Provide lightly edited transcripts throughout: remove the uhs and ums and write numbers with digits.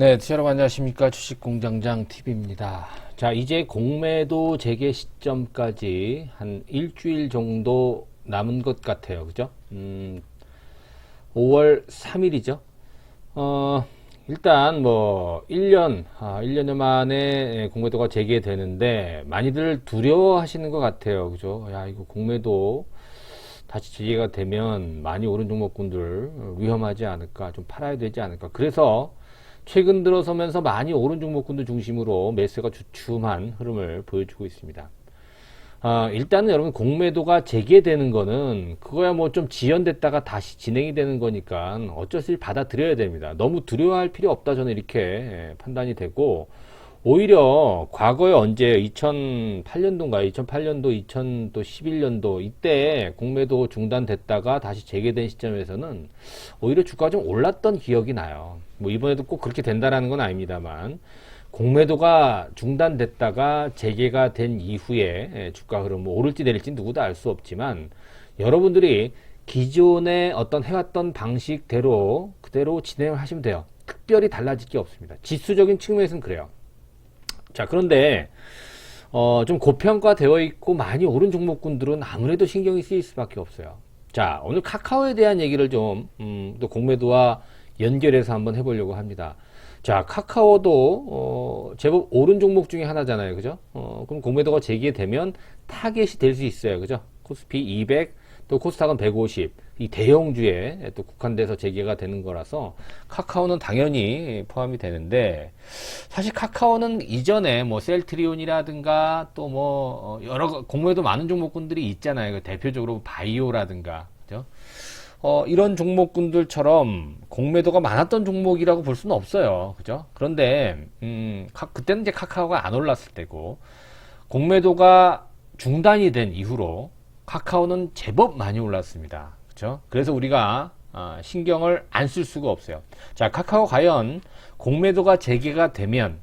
네, 여러분 안녕하십니까. 주식공장장 TV입니다. 자, 이제 공매도 재개 시점까지 한 일주일 정도 남은 것 같아요. 그죠? 5월 3일이죠. 일단 뭐 1년여 만에 공매도가 재개되는데 많이들 두려워하시는 것 같아요. 그죠? 야, 이거 공매도 다시 재개가 되면 많이 오른 종목군들 위험하지 않을까, 좀 팔아야 되지 않을까. 그래서 최근 들어서면서 많이 오른 종목군들 중심으로 매수가 주춤한 흐름을 보여주고 있습니다. 일단은 여러분 공매도가 재개되는 거는 그거야 뭐 좀 지연됐다가 다시 진행이 되는 거니까 어쩔 수 없이 받아들여야 됩니다. 너무 두려워할 필요 없다, 저는 이렇게 판단이 되고, 오히려 과거에 언제 2008년도인가요? 2008년도, 2011년도 이때 공매도 중단됐다가 다시 재개된 시점에서는 오히려 주가가 좀 올랐던 기억이 나요. 뭐 이번에도 꼭 그렇게 된다라는 건 아닙니다만, 공매도가 중단됐다가 재개가 된 이후에 주가 흐름 뭐 오를지 내릴지 누구도 알 수 없지만, 여러분들이 기존에 어떤 해왔던 방식대로 그대로 진행을 하시면 돼요. 특별히 달라질 게 없습니다. 지수적인 측면에서는 그래요. 자, 그런데 좀 고평가되어 있고 많이 오른 종목군들은 아무래도 신경이 쓰일 수밖에 없어요. 자, 오늘 카카오에 대한 얘기를 좀 또 공매도와 연결해서 한번 해보려고 합니다. 자, 카카오도 제법 오른 종목 중에 하나잖아요. 그죠? 그럼 공매도가 재개되면 타겟이 될 수 있어요. 그죠? 코스피 200, 또 코스닥은 150, 이 대형주에 또 국한돼서 재개가 되는 거라서 카카오는 당연히 포함이 되는데, 사실 카카오는 이전에 뭐 셀트리온이라든가 또 뭐 여러 공매도 많은 종목군들이 있잖아요. 대표적으로 바이오라든가, 그죠? 이런 종목군들처럼 공매도가 많았던 종목이라고 볼 수는 없어요. 그죠? 그런데 그때는 이제 카카오가 안 올랐을 때고, 공매도가 중단이 된 이후로 카카오는 제법 많이 올랐습니다. 그렇죠? 그래서 우리가 신경을 안 쓸 수가 없어요. 자, 카카오 과연 공매도가 재개가 되면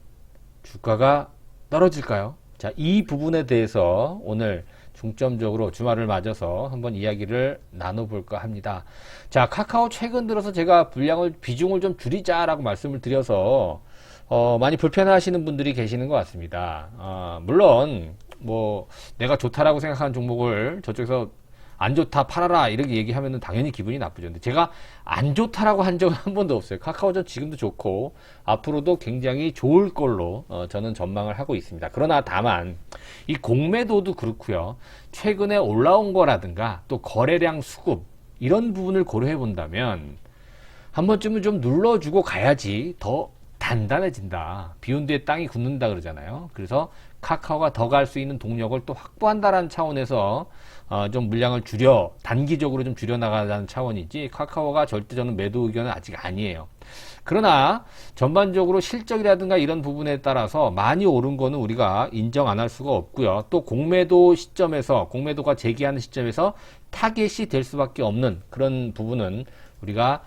주가가 떨어질까요? 자, 이 부분에 대해서 오늘 중점적으로 주말을 맞아서 한번 이야기를 나눠볼까 합니다. 자, 카카오 최근 들어서 제가 비중을 좀 줄이자라고 말씀을 드려서 많이 불편하시는 분들이 계시는 것 같습니다. 물론 뭐 내가 좋다라고 생각하는 종목을 저쪽에서 안 좋다 팔아라 이렇게 얘기하면은 당연히 기분이 나쁘죠. 근데 제가 안 좋다라고 한 적은 한 번도 없어요. 카카오전 지금도 좋고 앞으로도 굉장히 좋을 걸로 저는 전망을 하고 있습니다. 그러나 다만 이 공매도도 그렇고요. 최근에 올라온 거라든가 또 거래량 수급 이런 부분을 고려해 본다면 한 번쯤은 좀 눌러주고 가야지 더 단단해진다. 비온 뒤에 땅이 굳는다 그러잖아요. 그래서 카카오가 더 갈 수 있는 동력을 또 확보한다는 차원에서 좀 물량을 단기적으로 좀 줄여나가자는 차원이지, 카카오가 절대 저는 매도 의견은 아직 아니에요. 그러나 전반적으로 실적이라든가 이런 부분에 따라서 많이 오른 거는 우리가 인정 안 할 수가 없고요. 또 공매도가 재개하는 시점에서 타겟이 될 수밖에 없는 그런 부분은 우리가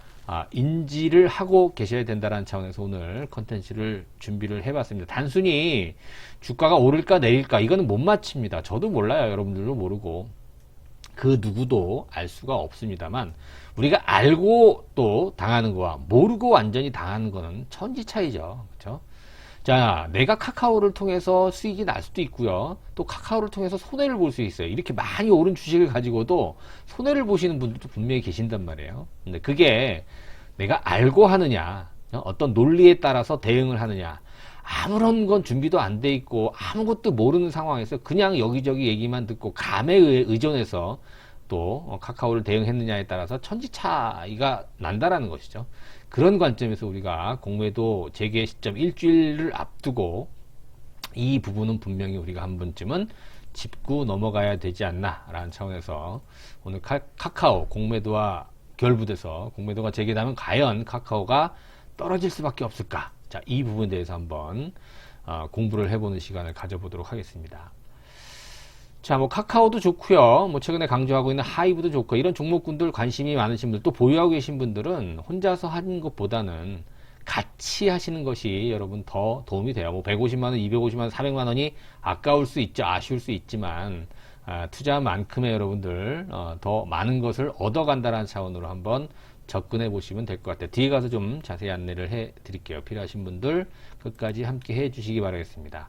인지를 하고 계셔야 된다는 차원에서 오늘 컨텐츠를 준비를 해봤습니다. 단순히 주가가 오를까 내릴까 이거는 못 맞춥니다. 저도 몰라요. 여러분들도 모르고 그 누구도 알 수가 없습니다만, 우리가 알고 또 당하는 거와 모르고 완전히 당하는 거는 천지 차이죠. 그렇죠? 자, 내가 카카오를 통해서 수익이 날 수도 있고요. 또 카카오를 통해서 손해를 볼 수 있어요. 이렇게 많이 오른 주식을 가지고도 손해를 보시는 분들도 분명히 계신단 말이에요. 근데 그게 내가 알고 하느냐, 어떤 논리에 따라서 대응을 하느냐, 아무런 건 준비도 안 돼 있고 아무것도 모르는 상황에서 그냥 여기저기 얘기만 듣고 감에 의존해서 또 카카오를 대응했느냐에 따라서 천지 차이가 난다라는 것이죠. 그런 관점에서 우리가 공매도 재개 시점 일주일을 앞두고 이 부분은 분명히 우리가 한 번쯤은 짚고 넘어가야 되지 않나 라는 차원에서 오늘 카카오 공매도와 결부돼서 공매도가 재개되면 과연 카카오가 떨어질 수밖에 없을까? 자, 이 부분에 대해서 한번 공부를 해보는 시간을 가져보도록 하겠습니다. 자, 뭐 카카오도 좋고요. 뭐 최근에 강조하고 있는 하이브도 좋고, 이런 종목군들 관심이 많으신 분들, 또 보유하고 계신 분들은 혼자서 하는 것보다는 같이 하시는 것이 여러분 더 도움이 돼요. 뭐 150만 원, 250만 원, 400만 원이 아까울 수 있죠. 아쉬울 수 있지만 투자한 만큼의 여러분들 더 많은 것을 얻어간다는 차원으로 한번 접근해 보시면 될 것 같아요. 뒤에 가서 좀 자세히 안내를 해 드릴게요. 필요하신 분들 끝까지 함께 해 주시기 바라겠습니다.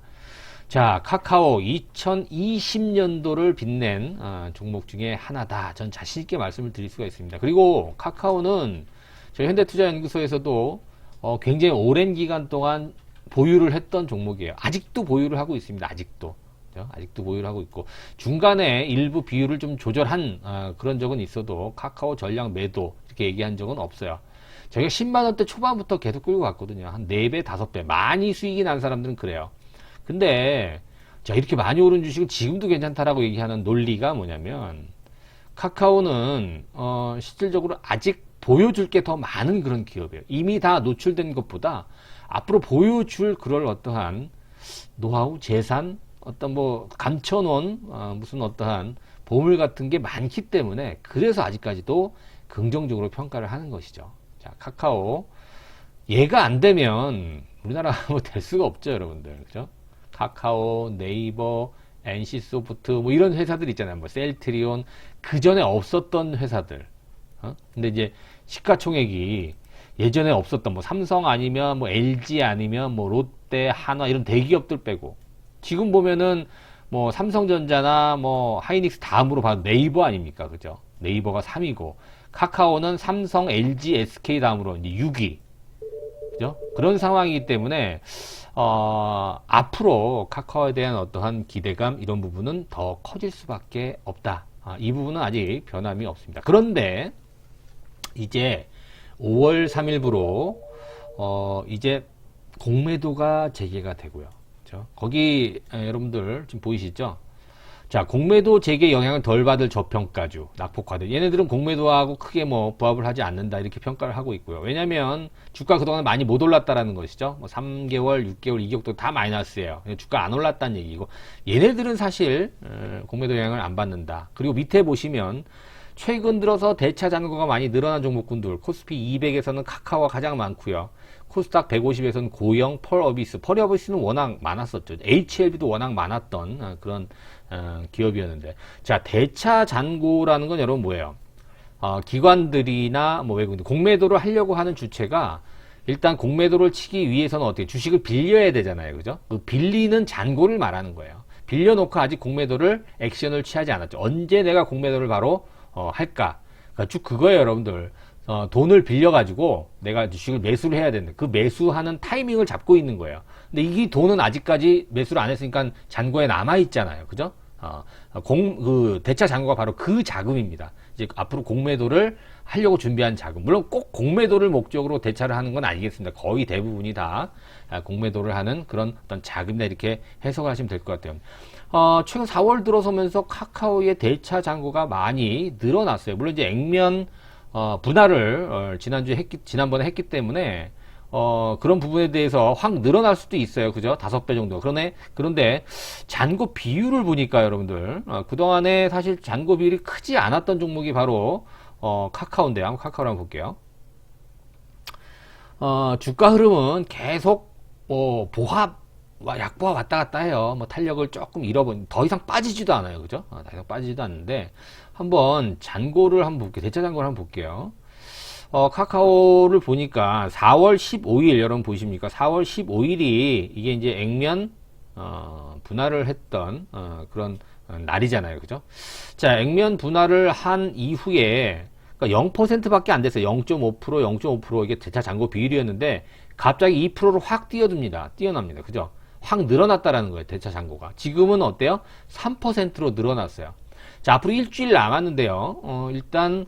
자, 카카오 2020년도를 빛낸 종목 중에 하나다. 전 자신있게 말씀을 드릴 수가 있습니다. 그리고 카카오는 저희 현대투자연구소에서도 굉장히 오랜 기간 동안 보유를 했던 종목이에요. 아직도 보유를 하고 있습니다. 아직도. 그죠? 아직도 보유를 하고 있고, 중간에 일부 비율을 좀 조절한 그런 적은 있어도 카카오 전량 매도 이렇게 얘기한 적은 없어요. 저희가 10만원대 초반부터 계속 끌고 갔거든요. 한 4배, 5배. 많이 수익이 난 사람들은 그래요. 근데 자, 이렇게 많이 오른 주식을 지금도 괜찮다라고 얘기하는 논리가 뭐냐면, 카카오는 실질적으로 아직 보여줄 게 더 많은 그런 기업이에요. 이미 다 노출된 것보다 앞으로 보여줄 그럴 어떠한 노하우, 재산, 어떤 뭐 감춰놓은 무슨 어떠한 보물 같은 게 많기 때문에, 그래서 아직까지도 긍정적으로 평가를 하는 것이죠. 자, 카카오 얘가 안 되면 우리나라 뭐 될 수가 없죠, 여러분들. 그죠? 카카오, 네이버, NC소프트 뭐 이런 회사들 있잖아요. 뭐 셀트리온, 그 전에 없었던 회사들. 근데 이제 시가총액이 예전에 없었던 뭐 삼성 아니면 뭐 LG 아니면 뭐 롯데, 한화 이런 대기업들 빼고, 지금 보면은 뭐 삼성전자나 뭐 하이닉스 다음으로 봐도 네이버 아닙니까? 그죠? 네이버가 3위고 카카오는 삼성, LG, SK 다음으로 이제 6위. 그죠? 그런 상황이기 때문에 앞으로 카카오에 대한 어떠한 기대감 이런 부분은 더 커질 수밖에 없다. 이 부분은 아직 변함이 없습니다. 그런데 이제 5월 3일부로 이제 공매도가 재개가 되고요. 그렇죠? 거기 여러분들 지금 보이시죠? 자, 공매도 재개 영향을 덜 받을 저평가주, 낙폭과들. 얘네들은 공매도하고 크게 뭐 부합을 하지 않는다 이렇게 평가를 하고 있고요. 왜냐면 주가 그동안 많이 못 올랐다라는 것이죠. 뭐 3개월, 6개월, 2개월도 다 마이너스예요. 주가 안 올랐다는 얘기고, 얘네들은 사실 공매도 영향을 안 받는다. 그리고 밑에 보시면 최근 들어서 대차 잔고가 많이 늘어난 종목군들, 코스피 200에서는 카카오가 가장 많고요. 코스닥 150에서는 고영, 펄어비스는 워낙 많았었죠. HLB도 워낙 많았던 그런 기업이었는데, 자, 대차 잔고라는 건 여러분 뭐예요? 기관들이나 뭐 외국인들 공매도를 하려고 하는 주체가 일단 공매도를 치기 위해서는 어떻게 주식을 빌려야 되잖아요, 그죠? 그 빌리는 잔고를 말하는 거예요. 빌려놓고 아직 공매도를 액션을 취하지 않았죠. 언제 내가 공매도를 바로 할까? 그러니까 쭉 그거예요, 여러분들. 돈을 빌려가지고 내가 주식을 매수를 해야 되는데, 그 매수하는 타이밍을 잡고 있는 거예요. 근데 이 돈은 아직까지 매수를 안 했으니까 잔고에 남아있잖아요. 그죠? 대차 잔고가 바로 그 자금입니다. 이제 앞으로 공매도를 하려고 준비한 자금. 물론 꼭 공매도를 목적으로 대차를 하는 건 아니겠습니다. 거의 대부분이 다 공매도를 하는 그런 어떤 자금이다 이렇게 해석을 하시면 될 것 같아요. 최근 4월 들어서면서 카카오의 대차 잔고가 많이 늘어났어요. 물론 이제 액면 분할을 지난번에 했기 때문에 그런 부분에 대해서 확 늘어날 수도 있어요. 그죠? 5배 정도. 그런데 잔고 비율을 보니까 여러분들 그동안에 사실 잔고 비율이 크지 않았던 종목이 바로 카카오인데요. 한번 카카오를 한번 볼게요. 주가 흐름은 계속 약보합 왔다 갔다 해요. 뭐 탄력을 조금 잃어본, 더 이상 빠지지도 않아요. 그죠? 더 이상 빠지지도 않는데, 한번 잔고를 한번 볼게요. 대차 잔고를 한번 볼게요. 카카오를 보니까 4월 15일 여러분 보이십니까? 4월 15일이 이게 이제 액면 분할을 했던 그런 날이잖아요. 그죠? 자, 액면 분할을 한 이후에 그러니까 0%밖에 안 됐어요. 0.5%, 0.5% 이게 대차 잔고 비율이었는데 갑자기 2%로 확 뛰어납니다. 그죠? 확 늘어났다라는 거예요. 대차 잔고가. 지금은 어때요? 3%로 늘어났어요. 자, 앞으로 일주일 남았는데요. 일단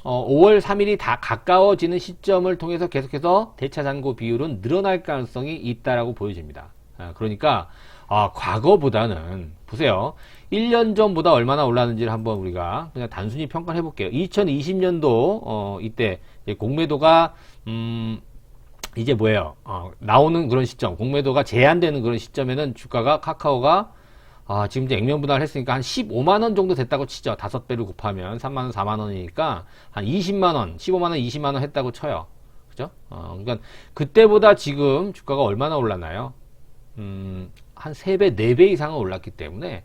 5월 3일이 다 가까워지는 시점을 통해서 계속해서 대차 잔고 비율은 늘어날 가능성이 있다라고 보여집니다. 그러니까 과거보다는 보세요. 1년 전보다 얼마나 올랐는지를 한번 우리가 그냥 단순히 평가를 해볼게요. 2020년도 이때 공매도가 이제 뭐예요? 나오는 그런 시점, 공매도가 제한되는 그런 시점에는 주가가 카카오가 지금 이제 액면 분할을 했으니까 한 15만원 정도 됐다고 치죠. 5배를 곱하면 3만원, 4만원이니까 한 20만원, 15만원, 20만원 했다고 쳐요. 그죠? 그러니까 그때보다 지금 주가가 얼마나 올랐나요? 한 3배, 4배 이상은 올랐기 때문에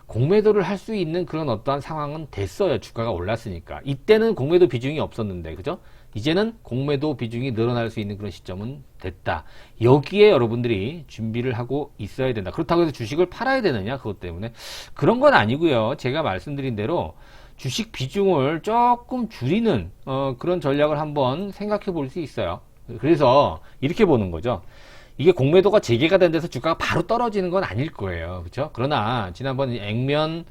공매도를 할 수 있는 그런 어떠한 상황은 됐어요. 주가가 올랐으니까. 이때는 공매도 비중이 없었는데, 그죠? 이제는 공매도 비중이 늘어날 수 있는 그런 시점은 됐다. 여기에 여러분들이 준비를 하고 있어야 된다. 그렇다고 해서 주식을 팔아야 되느냐? 그것 때문에. 그런 건 아니고요. 제가 말씀드린 대로 주식 비중을 조금 줄이는 그런 전략을 한번 생각해 볼 수 있어요. 그래서 이렇게 보는 거죠. 이게 공매도가 재개가 된 데서 주가가 바로 떨어지는 건 아닐 거예요. 그렇죠? 그러나 지난번 액면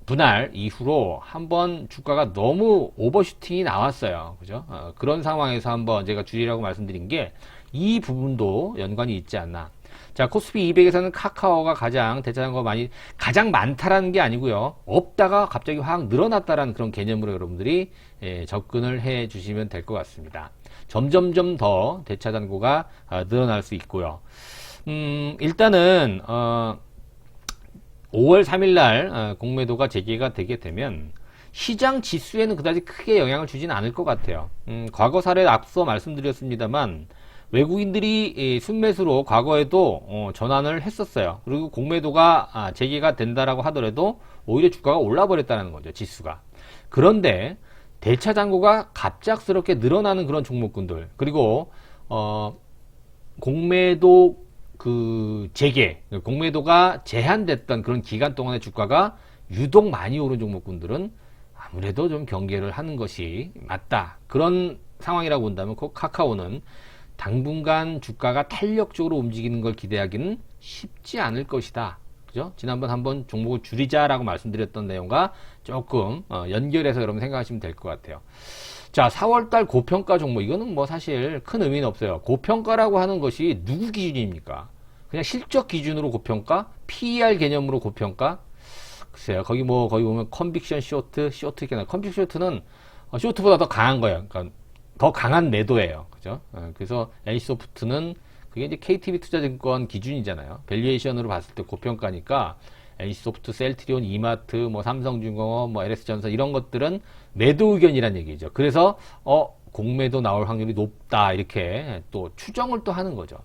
분할 이후로 한번 주가가 너무 오버슈팅이 나왔어요. 그죠? 그런 상황에서 한번 제가 줄이라고 말씀드린 게 이 부분도 연관이 있지 않나. 자, 코스피 200에서는 카카오가 가장 대차장고가 가장 많다라는 게 아니고요. 없다가 갑자기 확 늘어났다라는 그런 개념으로 여러분들이 접근을 해 주시면 될 것 같습니다. 점점점 더 대차장고가 늘어날 수 있고요. 일단은 5월 3일날 공매도가 재개가 되게 되면 시장 지수에는 그다지 크게 영향을 주지는 않을 것 같아요. 과거 사례 앞서 말씀드렸습니다만 외국인들이 순매수로 과거에도 전환을 했었어요. 그리고 공매도가 재개가 된다라고 하더라도 오히려 주가가 올라버렸다는 거죠. 지수가. 그런데 대차장고가 갑작스럽게 늘어나는 그런 종목군들, 그리고 공매도 재개, 공매도가 제한됐던 그런 기간 동안의 주가가 유독 많이 오른 종목군들은 아무래도 좀 경계를 하는 것이 맞다. 그런 상황이라고 본다면 카카오는 당분간 주가가 탄력적으로 움직이는 걸 기대하기는 쉽지 않을 것이다. 그죠? 지난번 한번 종목을 줄이자라고 말씀드렸던 내용과 조금 연결해서 여러분 생각하시면 될 것 같아요. 자, 4월달 고평가 종목, 이거는 뭐 사실 큰 의미는 없어요. 고평가라고 하는 것이 누구 기준입니까? 그냥 실적 기준으로 고평가? PER 개념으로 고평가? 글쎄요, 거기 보면 컨빅션 쇼트 이렇게 나와요. 컨빅션 쇼트는 쇼트보다 더 강한 거예요. 그러니까 더 강한 매도예요. 그죠? 그래서 NC소프트는 그게 이제 KTB투자증권 기준이잖아요. 밸류에이션으로 봤을 때 고평가니까 NC소프트, 셀트리온, 이마트, 뭐 삼성중공업, 뭐 LS전선 이런 것들은 매도 의견이란 얘기죠. 그래서 공매도 나올 확률이 높다 이렇게 또 추정을 또 하는 거죠.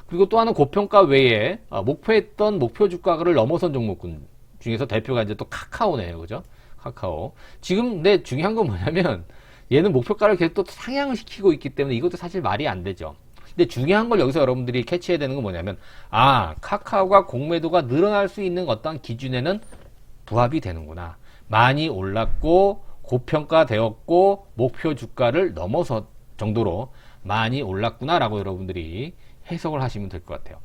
그리고 또 하나 고평가 외에 목표했던 목표 주가를 넘어선 종목군 중에서 대표가 이제 또 카카오네요. 그죠? 카카오. 지금 근데 중요한 건 뭐냐면 얘는 목표가를 계속 또 상향을 시키고 있기 때문에 이것도 사실 말이 안 되죠. 근데 중요한 걸 여기서 여러분들이 캐치해야 되는 건 뭐냐면 카카오가 공매도가 늘어날 수 있는 어떤 기준에는 부합이 되는구나. 많이 올랐고 고평가 되었고 목표 주가를 넘어서 정도로 많이 올랐구나 라고 여러분들이 해석을 하시면 될 것 같아요.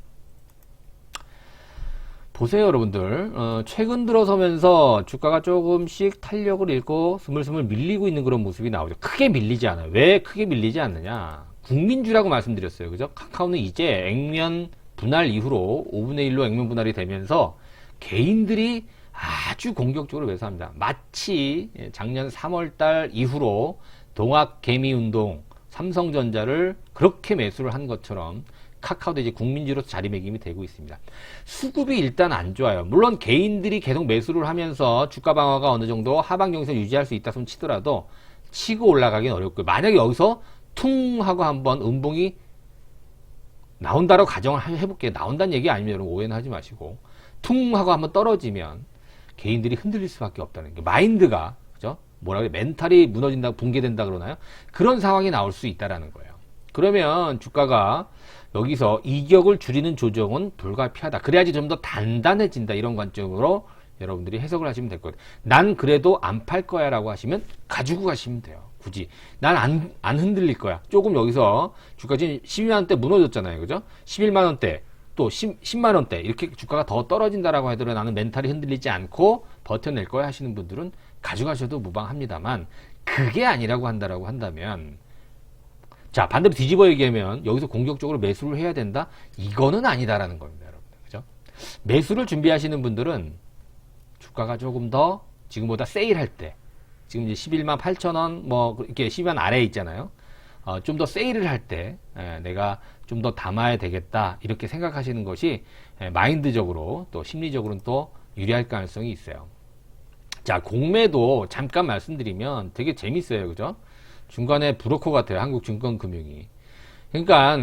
보세요 여러분들, 최근 들어서면서 주가가 조금씩 탄력을 잃고 스물스물 밀리고 있는 그런 모습이 나오죠. 크게 밀리지 않아요. 왜 크게 밀리지 않느냐, 국민주라고 말씀드렸어요. 그죠? 카카오는 이제 액면 분할 이후로 5분의 1로 액면 분할이 되면서 개인들이 아주 공격적으로 매수합니다. 마치 작년 3월달 이후로 동학개미운동, 삼성전자를 그렇게 매수를 한 것처럼 카카오도 이제 국민주로서 자리매김이 되고 있습니다. 수급이 일단 안 좋아요. 물론 개인들이 계속 매수를 하면서 주가 방어가 어느 정도 하방 경선 유지할 수 있다 손 치더라도 치고 올라가긴 어렵고요. 만약에 여기서 퉁 하고 한번 음봉이 나온다고 가정을 해볼게요. 나온다는 얘기 아니면 여러분 오해는 하지 마시고, 퉁 하고 한번 떨어지면 개인들이 흔들릴 수밖에 없다는 게, 마인드가, 그죠? 뭐라 그래, 멘탈이 무너진다, 붕괴된다 그러나요? 그런 상황이 나올 수 있다라는 거예요. 그러면 주가가 여기서 이격을 줄이는 조정은 불가피하다. 그래야지 좀 더 단단해진다. 이런 관점으로 여러분들이 해석을 하시면 될 것 같아요. 난 그래도 안 팔 거야 라고 하시면 가지고 가시면 돼요. 굳이. 난 안 흔들릴 거야. 조금 여기서 주가 지금 12만원대 무너졌잖아요. 그죠? 11만원대, 또 10만원대 이렇게 주가가 더 떨어진다라고 하더라도 나는 멘탈이 흔들리지 않고 버텨낼 거야 하시는 분들은 가져가셔도 무방합니다만, 그게 아니라고 한다라고 한다면, 자, 반대로 뒤집어 얘기하면 여기서 공격적으로 매수를 해야 된다? 이거는 아니다라는 겁니다, 여러분들. 그죠? 매수를 준비하시는 분들은 주가가 조금 더 지금보다 세일할 때, 지금 이제 11만 8천원, 뭐, 이렇게 12만 아래에 있잖아요. 좀 더 세일을 할 때, 내가 좀 더 담아야 되겠다, 이렇게 생각하시는 것이 마인드적으로 또 심리적으로는 또 유리할 가능성이 있어요. 자, 공매도 잠깐 말씀드리면 되게 재밌어요. 그죠? 중간에 브로커 같아요. 한국증권금융이. 그러니까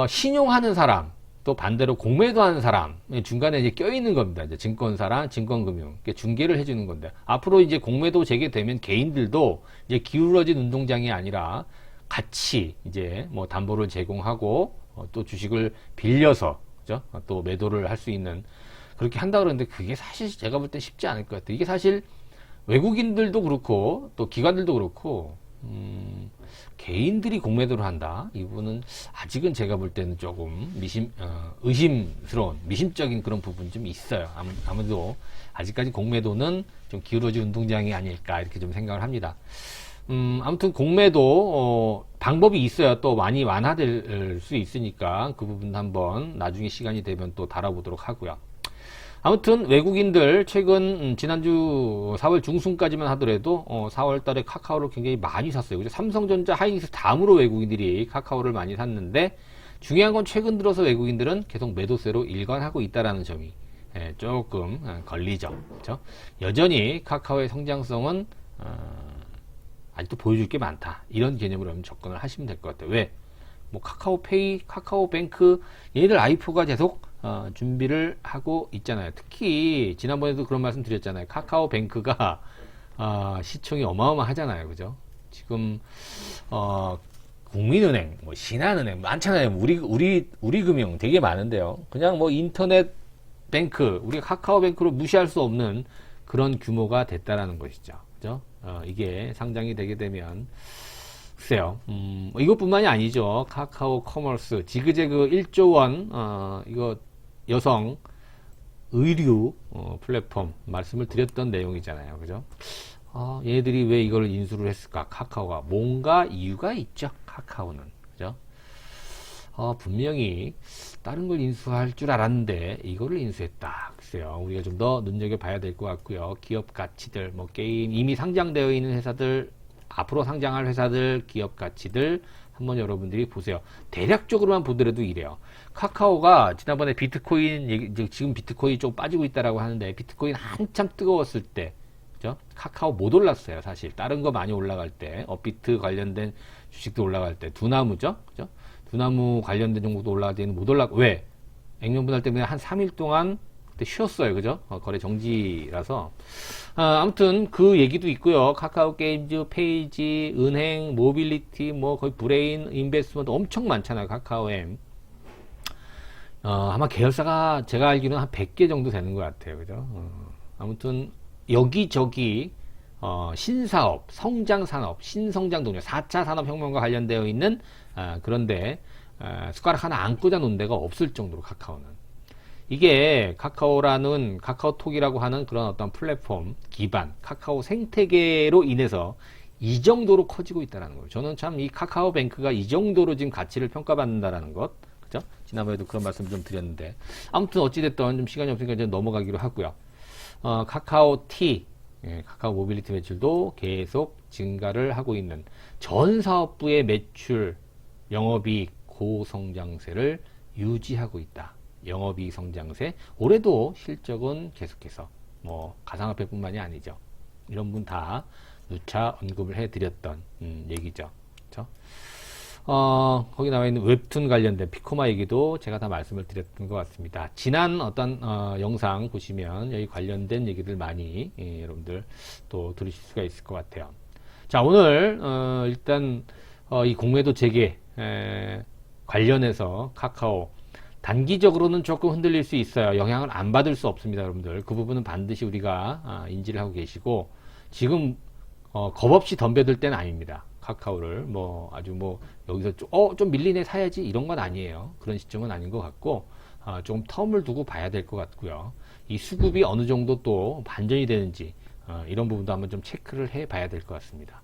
신용하는 사람, 또 반대로 공매도 하는 사람 중간에 이제 껴있는 겁니다. 이제 증권사랑 증권금융 중개를 해주는 건데, 앞으로 이제 공매도 재개되면 개인들도 이제 기울어진 운동장이 아니라 같이 이제 뭐 담보를 제공하고 또 주식을 빌려서, 그죠? 또 매도를 할 수 있는, 그렇게 한다 그러는데, 그게 사실 제가 볼 때 쉽지 않을 것 같아요. 이게 사실 외국인들도 그렇고 또 기관들도 그렇고 개인들이 공매도를 한다, 이 부분은 아직은 제가 볼 때는 조금 의심스러운, 미심적인 그런 부분이 좀 있어요. 아무래도 아직까지 공매도는 좀 기울어진 운동장이 아닐까, 이렇게 좀 생각을 합니다. 아무튼 공매도 방법이 있어야 또 많이 완화될 수 있으니까, 그 부분 한번 나중에 시간이 되면 또 다뤄보도록 하고요. 아무튼 외국인들 최근 지난주 4월 중순까지만 하더라도 4월 달에 카카오를 굉장히 많이 샀어요. 그죠? 삼성전자, 하이닉스 다음으로 외국인들이 카카오를 많이 샀는데, 중요한 건 최근 들어서 외국인들은 계속 매도세로 일관하고 있다라는 점이 조금 걸리죠. 그렇죠? 여전히 카카오의 성장성은 아직도 보여줄 게 많다, 이런 개념으로 접근을 하시면 될 것 같아요. 왜? 뭐 카카오페이, 카카오뱅크, 얘네들 IPO가 계속 준비를 하고 있잖아요. 특히 지난번에도 그런 말씀 드렸잖아요. 카카오뱅크가 시총이 어마어마하잖아요. 그죠? 지금 국민은행, 뭐 신한은행 많잖아요. 우리금융 되게 많은데요. 그냥 뭐 인터넷 뱅크, 우리가 카카오뱅크로 무시할 수 없는 그런 규모가 됐다라는 것이죠. 그죠? 이게 상장이 되게 되면, 글쎄요, 이것뿐만이 아니죠. 카카오 커머스, 지그재그 1조 원, 이거 여성 의류 플랫폼 말씀을 드렸던 내용이잖아요. 그죠? 얘네들이 왜 이걸 인수를 했을까? 카카오가 뭔가 이유가 있죠. 카카오는. 그죠? 분명히 다른 걸 인수할 줄 알았는데 이거를 인수했다. 글쎄요, 우리가 좀 더 눈여겨봐야 될 것 같고요. 기업 가치들, 뭐 게임 이미 상장되어 있는 회사들, 앞으로 상장할 회사들, 기업 가치들 한번 여러분들이 보세요. 대략적으로만 보더라도 이래요. 카카오가 지난번에 비트코인, 지금 비트코인이 좀 빠지고 있다라고 하는데, 비트코인 한참 뜨거웠을 때, 그죠? 카카오 못 올랐어요. 사실 다른 거 많이 올라갈 때, 업비트 관련된 주식도 올라갈 때, 두나무죠, 그죠? 두나무 관련된 종목도 올라갈 때는 못 올라. 왜? 액면 분할 때문에 한 3일 동안 그때 쉬었어요. 그죠? 거래 정지라서. 아무튼 그 얘기도 있고요. 카카오 게임즈, 페이지, 은행, 모빌리티, 뭐 거의 브레인, 인베스트먼트 엄청 많잖아요. 카카오엠. 아마 계열사가 제가 알기로는 한 100개 정도 되는 것 같아요. 그죠? 아무튼 여기저기 신사업, 성장산업, 신성장 동력, 4차 산업혁명과 관련되어 있는 그런데 숟가락 하나 안 꽂아 놓은 데가 없을 정도로, 카카오는. 이게 카카오라는, 카카오톡이라고 하는 그런 어떤 플랫폼 기반, 카카오 생태계로 인해서 이 정도로 커지고 있다는 거예요. 저는 참 이 카카오뱅크가 이 정도로 지금 가치를 평가받는다라는 것, 그죠? 지난번에도 그런 말씀 좀 드렸는데, 아무튼 어찌됐든 좀 시간이 없으니까 이제 넘어가기로 하고요. 카카오티, 카카오 모빌리티 매출도 계속 증가를 하고 있는, 전 사업부의 매출, 영업이익, 고성장세를 유지하고 있다. 영업이익 성장세, 올해도 실적은 계속해서 뭐 가상화폐뿐만이 아니죠. 이런 분 다 누차 언급을 해드렸던 얘기죠. 그렇죠? 거기 나와 있는 웹툰 관련된 피코마 얘기도 제가 다 말씀을 드렸던 것 같습니다. 지난 어떤 영상 보시면 여기 관련된 얘기들 많이 여러분들 또 들으실 수가 있을 것 같아요. 자, 오늘 일단 이 공매도 재개 관련해서 카카오 단기적으로는 조금 흔들릴 수 있어요. 영향을 안 받을 수 없습니다, 여러분들. 그 부분은 반드시 우리가 인지를 하고 계시고, 지금 겁없이 덤벼들 때는 아닙니다. 카카오를 뭐 아주 뭐 여기서 좀 밀리네 사야지 이런 건 아니에요. 그런 시점은 아닌 것 같고, 좀 텀을 두고 봐야 될 것 같고요. 이 수급이 어느 정도 또 반전이 되는지 이런 부분도 한번 좀 체크를 해 봐야 될 것 같습니다.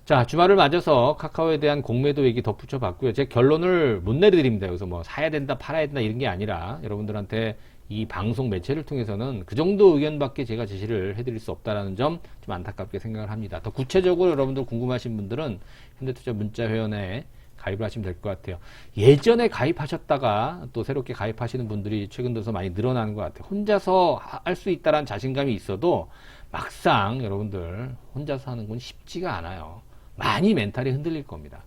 자, 주말을 맞아서 카카오에 대한 공매도 얘기 덧붙여 봤고요. 제 결론을 못 내드립니다. 여기서 뭐 사야 된다, 팔아야 된다 이런 게 아니라, 여러분들한테 이 방송 매체를 통해서는 그 정도 의견밖에 제가 제시를 해드릴 수 없다라는 점 좀 안타깝게 생각을 합니다. 더 구체적으로 여러분들 궁금하신 분들은 현대투자 문자회원에 가입을 하시면 될 것 같아요. 예전에 가입하셨다가 또 새롭게 가입하시는 분들이 최근 들어서 많이 늘어나는 것 같아요. 혼자서 할 수 있다라는 자신감이 있어도 막상 여러분들 혼자서 하는 건 쉽지가 않아요. 많이 멘탈이 흔들릴 겁니다.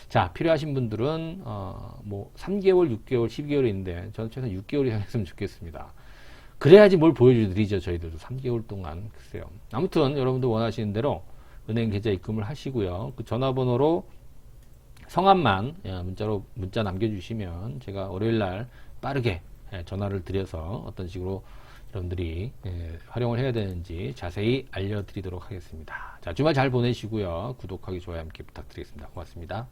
자, 필요하신 분들은 뭐 3개월, 6개월, 12개월인데 저는 최소한 6개월이 했으면 좋겠습니다. 그래야지 뭘 보여드리죠. 저희들도 3개월 동안. 글쎄요. 아무튼 여러분들 원하시는 대로 은행 계좌 입금을 하시고요. 그 전화번호로 성함만 문자 남겨주시면 제가 월요일날 빠르게 전화를 드려서 어떤 식으로 여러분들이 활용을 해야 되는지 자세히 알려드리도록 하겠습니다. 자, 주말 잘 보내시고요. 구독하기, 좋아요 함께 부탁드리겠습니다. 고맙습니다.